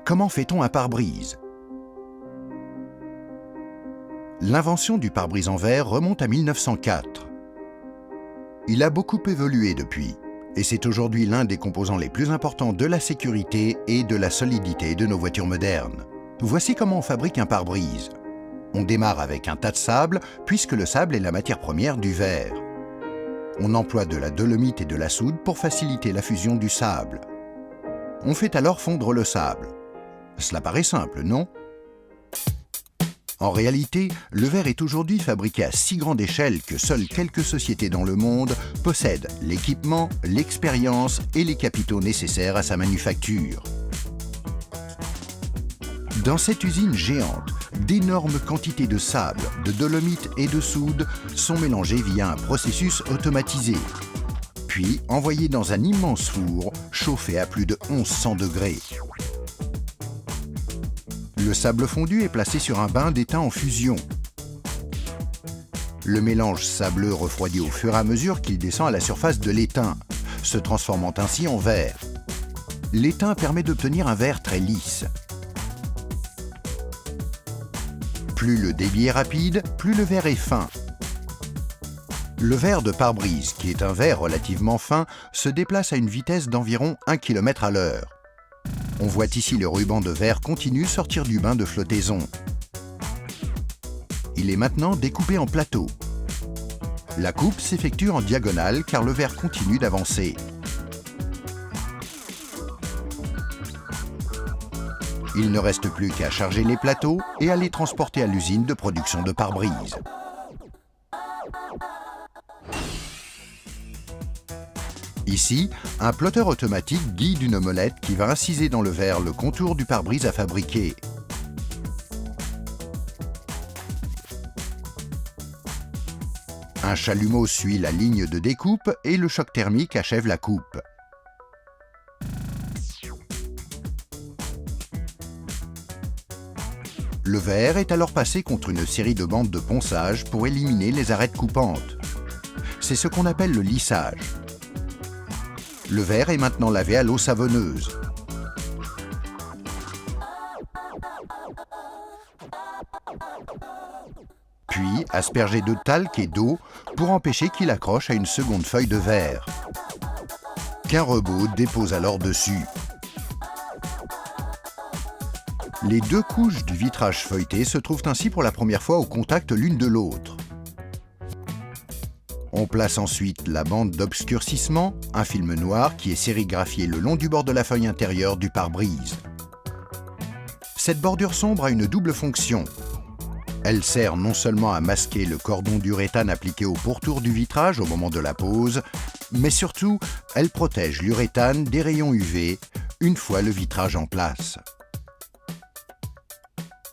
Comment fait-on un pare-brise? L'invention du pare-brise en verre remonte à 1904. Il a beaucoup évolué depuis, et c'est aujourd'hui l'un des composants les plus importants de la sécurité et de la solidité de nos voitures modernes. Voici comment on fabrique un pare-brise. On démarre avec un tas de sable, puisque le sable est la matière première du verre. On emploie de la dolomite et de la soude pour faciliter la fusion du sable. On fait alors fondre le sable. Cela paraît simple, non? En réalité, le verre est aujourd'hui fabriqué à si grande échelle que seules quelques sociétés dans le monde possèdent l'équipement, l'expérience et les capitaux nécessaires à sa manufacture. Dans cette usine géante, d'énormes quantités de sable, de dolomite et de soude sont mélangées via un processus automatisé, puis envoyées dans un immense four chauffé à plus de 1100 degrés. Le sable fondu est placé sur un bain d'étain en fusion. Le mélange sableux refroidit au fur et à mesure qu'il descend à la surface de l'étain, se transformant ainsi en verre. L'étain permet d'obtenir un verre très lisse. Plus le débit est rapide, plus le verre est fin. Le verre de pare-brise, qui est un verre relativement fin, se déplace à une vitesse d'environ 1 km à l'heure. On voit ici le ruban de verre continu sortir du bain de flottaison. Il est maintenant découpé en plateaux. La coupe s'effectue en diagonale car le verre continue d'avancer. Il ne reste plus qu'à charger les plateaux et à les transporter à l'usine de production de pare-brise. Ici, un plotteur automatique guide une molette qui va inciser dans le verre le contour du pare-brise à fabriquer. Un chalumeau suit la ligne de découpe et le choc thermique achève la coupe. Le verre est alors passé contre une série de bandes de ponçage pour éliminer les arêtes coupantes. C'est ce qu'on appelle le lissage. Le verre est maintenant lavé à l'eau savonneuse. Puis aspergé de talc et d'eau pour empêcher qu'il accroche à une seconde feuille de verre, qu'un robot dépose alors dessus. Les deux couches du vitrage feuilleté se trouvent ainsi pour la première fois au contact l'une de l'autre. On place ensuite la bande d'obscurcissement, un film noir qui est sérigraphié le long du bord de la feuille intérieure du pare-brise. Cette bordure sombre a une double fonction. Elle sert non seulement à masquer le cordon d'uréthane appliqué au pourtour du vitrage au moment de la pose, mais surtout, elle protège l'uréthane des rayons UV une fois le vitrage en place.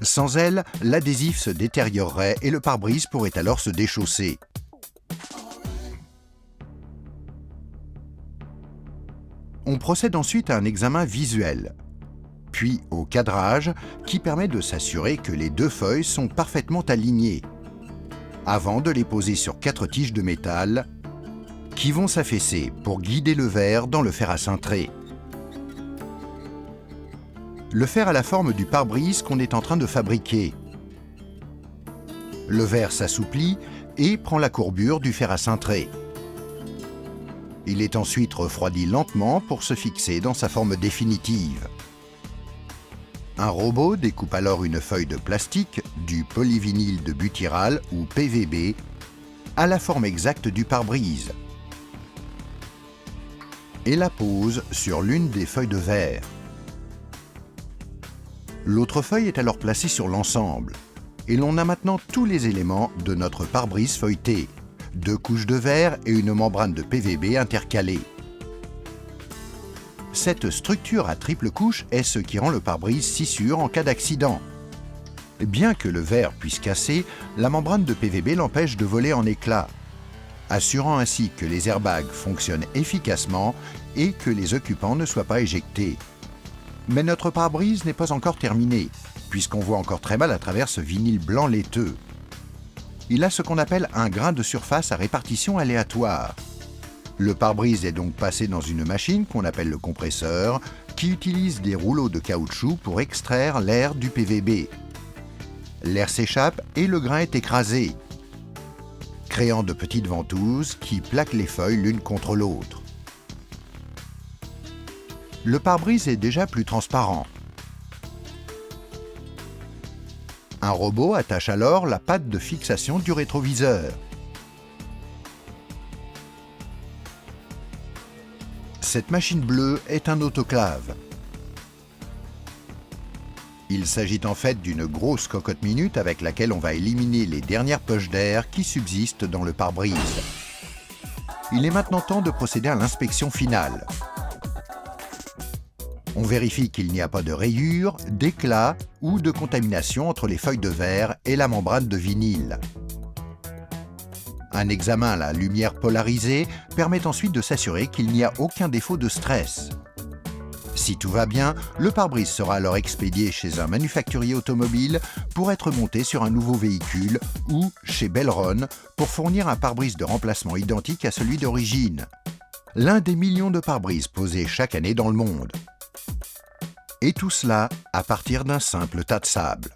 Sans elle, l'adhésif se détériorerait et le pare-brise pourrait alors se déchausser. On procède ensuite à un examen visuel, puis au cadrage qui permet de s'assurer que les deux feuilles sont parfaitement alignées, avant de les poser sur 4 tiges de métal qui vont s'affaisser pour guider le verre dans le fer à cintrer. Le fer a la forme du pare-brise qu'on est en train de fabriquer. Le verre s'assouplit et prend la courbure du fer à cintrer. Il est ensuite refroidi lentement pour se fixer dans sa forme définitive. Un robot découpe alors une feuille de plastique, du polyvinyle de butyrale ou PVB, à la forme exacte du pare-brise et la pose sur l'une des feuilles de verre. L'autre feuille est alors placée sur l'ensemble et l'on a maintenant tous les éléments de notre pare-brise feuilleté. 2 couches de verre et une membrane de PVB intercalée. Cette structure à triple couche est ce qui rend le pare-brise si sûr en cas d'accident. Bien que le verre puisse casser, la membrane de PVB l'empêche de voler en éclats, assurant ainsi que les airbags fonctionnent efficacement et que les occupants ne soient pas éjectés. Mais notre pare-brise n'est pas encore terminé, puisqu'on voit encore très mal à travers ce vinyle blanc laiteux. Il a ce qu'on appelle un grain de surface à répartition aléatoire. Le pare-brise est donc passé dans une machine qu'on appelle le compresseur, qui utilise des rouleaux de caoutchouc pour extraire l'air du PVB. L'air s'échappe et le grain est écrasé, créant de petites ventouses qui plaquent les feuilles l'une contre l'autre. Le pare-brise est déjà plus transparent. Un robot attache alors la patte de fixation du rétroviseur. Cette machine bleue est un autoclave. Il s'agit en fait d'une grosse cocotte minute avec laquelle on va éliminer les dernières poches d'air qui subsistent dans le pare-brise. Il est maintenant temps de procéder à l'inspection finale. On vérifie qu'il n'y a pas de rayures, d'éclats ou de contamination entre les feuilles de verre et la membrane de vinyle. Un examen à la lumière polarisée permet ensuite de s'assurer qu'il n'y a aucun défaut de stress. Si tout va bien, le pare-brise sera alors expédié chez un manufacturier automobile pour être monté sur un nouveau véhicule ou chez Belron pour fournir un pare-brise de remplacement identique à celui d'origine. L'un des millions de pare-brises posés chaque année dans le monde. Et tout cela à partir d'un simple tas de sable.